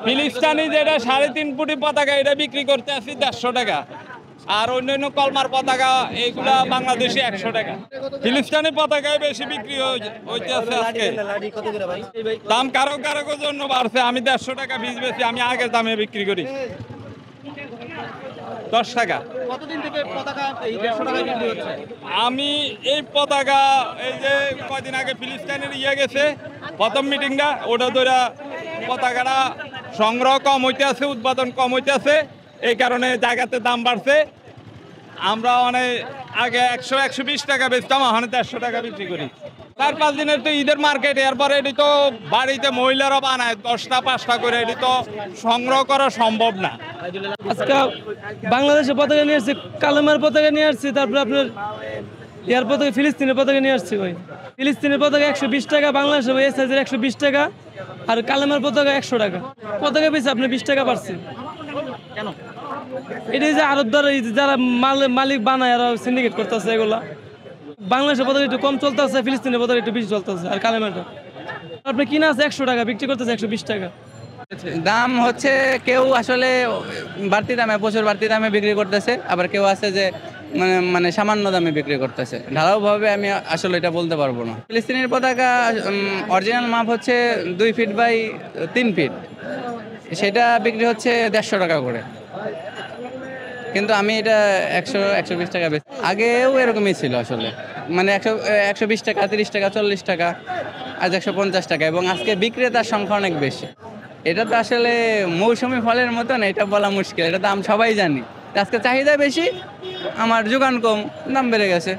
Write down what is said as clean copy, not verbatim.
ফিলিস্তিনি যেটা 3.5 ফুটি পতাকা এটা বিক্রি করতে আসি 150 টাকা, আর অন্যান্য কলমার পতাকা এইগুলা বাংলাদেশি 100 টাকা। ফিলিস্তিনি পতাকায় বেশি বিক্রি হইতে আছে আজকে। দাম কারো কারো জন্য বাড়ছে। আমি 150 টাকা বীজ বেশি, আমি আগের দামে বিক্রি করি 10 টাকা। কতদিন থেকে পতাকা এই 150 টাকায় বিক্রি হচ্ছে? আমি এই পতাকা এই যে কয়দিন আগে ফিলিস্তিনের গেছে প্রথম মিটিংটা, ওটা ধরে পতাকাটা সংগ্রহ কম হইতে আছে, উৎপাদন কম হইতে আছে, এই কারণে জায়গাতে দাম বাড়ছে। আমরা অনেক আগে 100-120 টাকা বেচতাম, এখন 150 টাকা বিক্রি করি। 4-5 দিনের তো ঈদের মার্কেট, এরপরে এটি তো বাড়িতে মহিলারা বানায় 10টা 5টা করে, এটি তো সংগ্রহ করা সম্ভব না। আজকে বাংলাদেশের পতাকা নিয়ে আসছি, কালেমার পতাকা নিয়ে আসছি, তারপরে আপনার ইয়ার পতাকা ফিলিস্তিনের পতাকা নিয়ে আসছি ভাই। ফিলিস্তিনের পতাকা 120 টাকা, বাংলাদেশে ভাই এই সাইজের 120 টাকা, আর কালেমার পতাকা 100 টাকা। পতাকা পেয়েছে আপনি 20 টাকা পাচ্ছি। কেন? এটা যে আরব দ্বারা যারা মালিক বানায় আর সিন্ডিকেট করতেছে, এগুলা বাংলাদেশের পতাকা একটু কম চলতেছে, ফিলিস্তিনের পতাকা একটু বেশি চলতেছে, আর কালেমাটা আপনি কিনা আছে 100 টাকা, বিক্রি করতেছে 120 টাকা। দাম হচ্ছে কেউ আসলে বাড়তি দামে, প্রচুর বাড়তি দামে বিক্রি করতেছে, আবার কেউ আছে যে মানে সামান্য দামে বিক্রি করতেছে। ঢালাওভাবে আমি আসলে এটা বলতে পারবো না। ফিলিস্তিনের পতাকা অরিজিনাল মাপ হচ্ছে 2 ফিট বাই 3 ফিট, সেটা বিক্রি হচ্ছে 150 টাকা করে, কিন্তু আমি এটা 100-120 টাকা বেশি। আগেও এরকমই ছিল আসলে, মানে 120 টাকা, 30 টাকা, 40 টাকা, আজ 150 টাকা, এবং আজকে বিক্রেতার সংখ্যা অনেক বেশি। এটা তো আসলে মৌসুমি ফলের মতন, এটা বলা মুশকিল, এটা দাম সবাই জানি। আজকে চাহিদা বেশি, আমার যোগান কম, দাম বেড়ে গেছে।